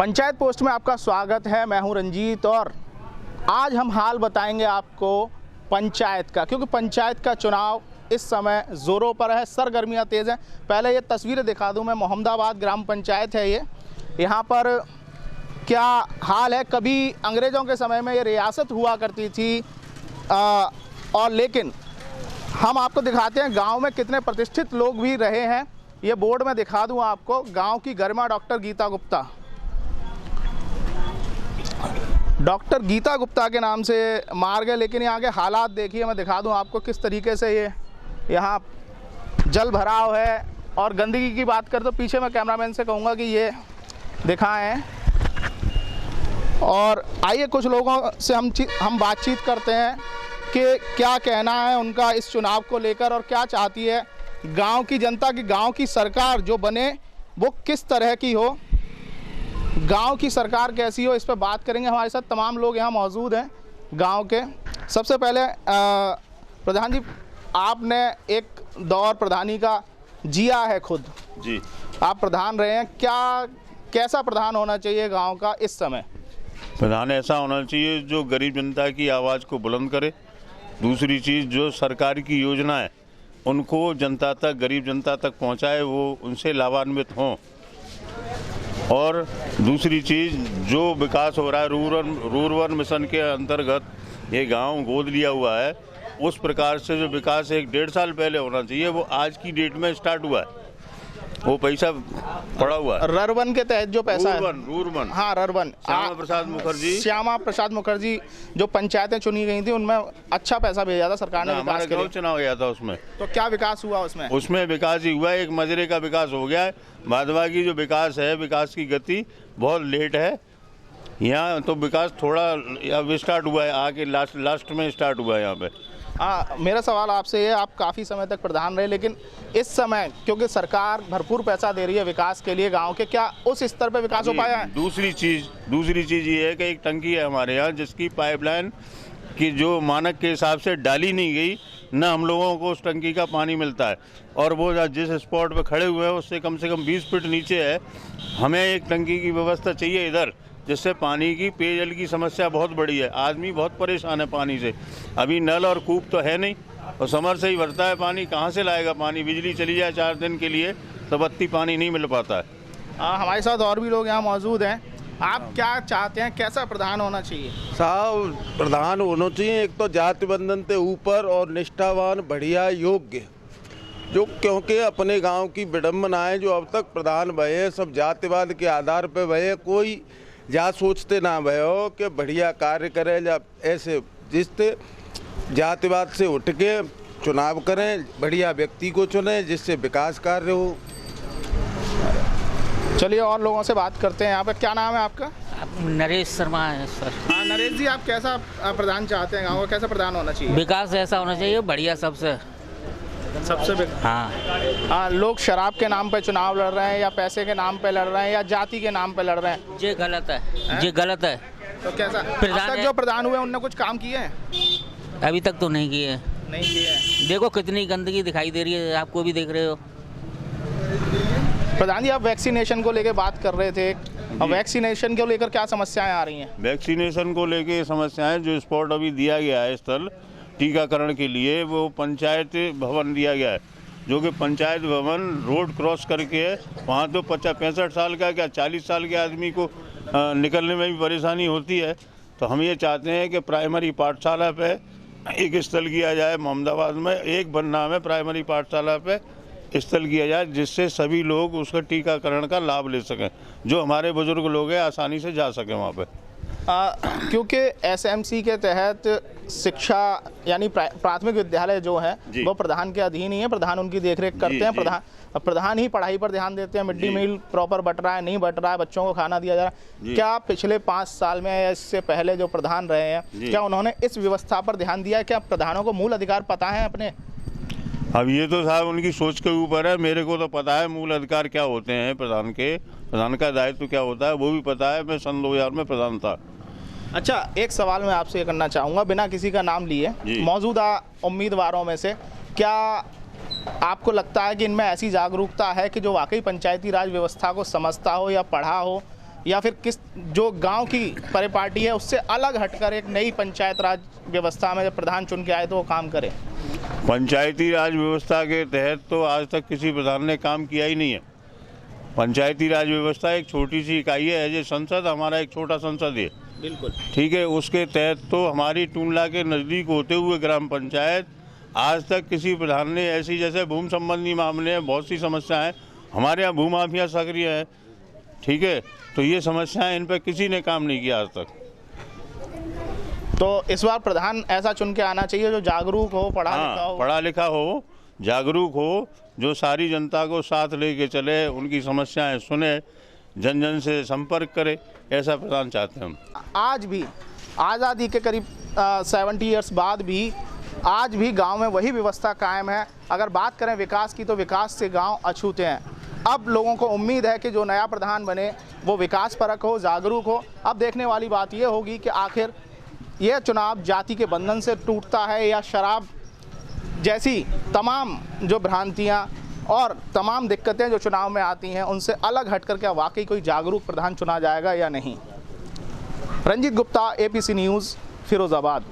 Panchayat post में आपका स्वागत है। मैं हूं रंजीत और आज हम हाल बताएंगे आपको पंचायत का, क्योंकि पंचायत का चुनाव इस समय ज़ोरों पर है, सरगर्मियां तेज़ हैं। पहले ये तस्वीरें दिखा दूं मैं, मोहम्मदाबाद ग्राम पंचायत है ये। यहाँ पर क्या हाल है, कभी अंग्रेज़ों के समय में ये रियासत हुआ करती थी और लेकिन हम आपको दिखाते हैं गांव में कितने प्रतिष्ठित लोग भी रहे हैं। ये बोर्ड में दिखा दूं आपको, गांव की गरिमा डॉक्टर गीता गुप्ता के नाम से मार्ग है। लेकिन यहाँ के हालात देखिए, मैं दिखा दूं आपको किस तरीके से ये यहाँ जल भराव है। और गंदगी की बात कर तो पीछे मैं कैमरामैन से कहूँगा कि ये दिखाएं। और आइए कुछ लोगों से हम बातचीत करते हैं कि क्या कहना है उनका इस चुनाव को लेकर और क्या चाहती है गांव की जनता की, गांव की सरकार जो बने वो किस तरह की हो, गांव की सरकार कैसी हो, इस पर बात करेंगे। हमारे साथ तमाम लोग यहाँ मौजूद हैं गांव के। सबसे पहले प्रधान जी, आपने एक दौर प्रधानी का जिया है खुद जी, आप प्रधान रहे हैं, कैसा प्रधान होना चाहिए गांव का इस समय? प्रधान ऐसा होना चाहिए जो गरीब जनता की आवाज़ को बुलंद करे। दूसरी चीज़, जो सरकार की योजना है उनको जनता तक, गरीब जनता तक पहुंचाए, वो उनसे लाभान्वित हों। और दूसरी चीज़, जो विकास हो रहा है रूरल मिशन के अंतर्गत ये गांव गोद लिया हुआ है, उस प्रकार से जो विकास 1-1.5 साल पहले होना चाहिए वो आज की डेट में स्टार्ट हुआ है। वो पैसा पड़ा हुआ है ररवन के तहत जो पैसा रूरबन, हाँ ररवन, श्यामा प्रसाद मुखर्जी जो पंचायतें चुनी गई थी उनमें अच्छा पैसा भेजा था सरकार ने विकास के लिए। चुनाव गया था उसमें, तो क्या विकास हुआ उसमें विकास ही हुआ है। एक मजरे का विकास हो गया है। भाजपा की जो विकास है, विकास की गति बहुत लेट है। यहाँ तो विकास थोड़ा अब स्टार्ट हुआ है, आगे लास्ट में स्टार्ट हुआ है यहाँ पे। मेरा सवाल आपसे ये, आप काफ़ी समय तक प्रधान रहे, लेकिन इस समय क्योंकि सरकार भरपूर पैसा दे रही है विकास के लिए गांव के, क्या उस स्तर पे विकास हो पाया है? दूसरी चीज़ ये है कि एक टंकी है हमारे यहाँ जिसकी पाइपलाइन की जो मानक के हिसाब से डाली नहीं गई, न हम लोगों को उस टंकी का पानी मिलता है। और वो जिस स्पॉट पे खड़े हुए हैं उससे कम से कम 20 फीट नीचे है। हमें एक टंकी की व्यवस्था चाहिए इधर, जिससे पानी की, पेयजल की समस्या बहुत बड़ी है। आदमी बहुत परेशान है पानी से। अभी नल और कूप तो है नहीं और समर से ही भरता है पानी। कहाँ से लाएगा पानी? बिजली चली जाए 4 दिन के लिए तो बत्ती पानी नहीं मिल पाता है। हमारे साथ और भी लोग यहाँ मौजूद हैं। आप क्या चाहते हैं, कैसा प्रधान होना चाहिए? साहब, प्रधान होना चाहिए एक तो जाति बंधन से ऊपर और निष्ठावान, बढ़िया, योग्य, जो क्योंकि अपने गांव की विडम्बना है। जो अब तक प्रधान भये सब जातिवाद के आधार पर भये, कोई जा सोचते ना भयो कि बढ़िया कार्य करे, जब ऐसे जिससे जातिवाद से उठ के चुनाव करें, बढ़िया व्यक्ति को चुनें जिससे विकास कार्य हो। चलिए और लोगों से बात करते हैं। यहाँ पे क्या नाम है आपका? नरेश शर्मा है सर। हाँ नरेश जी, आप कैसा प्रधान चाहते हैं गाँव का, कैसा प्रधान होना चाहिए? विकास ऐसा होना चाहिए बढ़िया, सबसे हाँ। लोग शराब के नाम पे चुनाव लड़ रहे हैं या पैसे के नाम पे लड़ रहे हैं या जाति के नाम पे लड़ रहे हैं, ये गलत है, ये गलत है। तो कैसा अब तक जो प्रधान हुए उनने कुछ काम किए हैं? अभी तक तो नहीं किए। देखो कितनी गंदगी दिखाई दे रही है, आपको भी देख रहे हो। प्रधान जी, आप वैक्सीनेशन को लेकर बात कर रहे थे, अब वैक्सीनेशन को लेकर क्या समस्याएं आ रही हैं? वैक्सीनेशन को लेकर समस्याएं, जो स्पॉट अभी दिया गया है स्थल टीकाकरण के लिए, वो पंचायत भवन दिया गया है, जो कि पंचायत भवन रोड क्रॉस करके है। वहाँ तो 65 साल का, क्या 40 साल के आदमी को निकलने में भी परेशानी होती है। तो हम ये चाहते हैं कि प्राइमरी पाठशाला पे एक स्थल किया जाए, मोहम्मदाबाद में एक बनना में प्राइमरी पाठशाला पे स्थल किया जाए, जिससे सभी लोग उसका टीकाकरण का लाभ ले सकें। जो हमारे बुजुर्ग लोग हैं आसानी से जा सकें वहाँ पे। क्योंकि एसएमसी के तहत शिक्षा यानी प्राथमिक विद्यालय जो है वो प्रधान के अधीन ही है। प्रधान उनकी देखरेख करते हैं। प्रधान ही पढ़ाई पर ध्यान देते हैं। मिड डे मील प्रॉपर बट रहा है, नहीं बट रहा है, बच्चों को खाना दिया जा रहा है। क्या पिछले 5 साल में या इससे पहले जो प्रधान रहे हैं, क्या उन्होंने इस व्यवस्था पर ध्यान दिया है? क्या प्रधानों को मूल अधिकार पता है अपने? अब ये तो साहब उनकी सोच के ऊपर है। मेरे को तो पता है मूल अधिकार क्या होते हैं प्रधान के, प्रधान का दायित्व क्या होता है वो भी पता है। मैं सन 2000 में प्रधान था। अच्छा, एक सवाल मैं आपसे करना चाहूँगा बिना किसी का नाम लिए, मौजूदा उम्मीदवारों में से क्या आपको लगता है कि इनमें ऐसी जागरूकता है कि जो वाकई पंचायती राज व्यवस्था को समझता हो या पढ़ा हो या फिर किस जो गांव की परिपाटी है उससे अलग हटकर एक नई पंचायत राज व्यवस्था में जब प्रधान चुन के आए तो वो काम करे? पंचायती राज व्यवस्था के तहत तो आज तक किसी प्रधान ने काम किया ही नहीं है। पंचायती राज व्यवस्था एक छोटी सी इकाई है। एज ए संसद हमारा एक छोटा संसद है, बिल्कुल ठीक है। उसके तहत तो हमारी टूंडला के नज़दीक होते हुए ग्राम पंचायत आज तक किसी प्रधान ने ऐसी, जैसे भूमि संबंधी मामले हैं, बहुत सी समस्याएं हमारे यहाँ भूमाफिया सक्रिय है, ठीक है। तो ये समस्याएं, इन पर किसी ने काम नहीं किया आज तक। तो इस बार प्रधान ऐसा चुन के आना चाहिए जो जागरूक हो, पढ़ा लिखा हो। पढ़ा लिखा हो, जागरूक हो, जो सारी जनता को साथ लेके चले, उनकी समस्याएं सुने, जन जन से संपर्क करे, ऐसा प्रधान चाहते हैं हम। आज भी आज़ादी के करीब 70 ईयर्स बाद भी आज भी गांव में वही व्यवस्था कायम है। अगर बात करें विकास की तो विकास से गांव अछूते हैं। अब लोगों को उम्मीद है कि जो नया प्रधान बने वो विकास परक हो, जागरूक हो। अब देखने वाली बात ये होगी कि आखिर यह चुनाव जाति के बंधन से टूटता है या शराब जैसी तमाम जो भ्रांतियां और तमाम दिक्कतें जो चुनाव में आती हैं उनसे अलग हटकर क्या वाकई कोई जागरूक प्रधान चुना जाएगा या नहीं। Ranjit Gupta, APC news, Firozabad.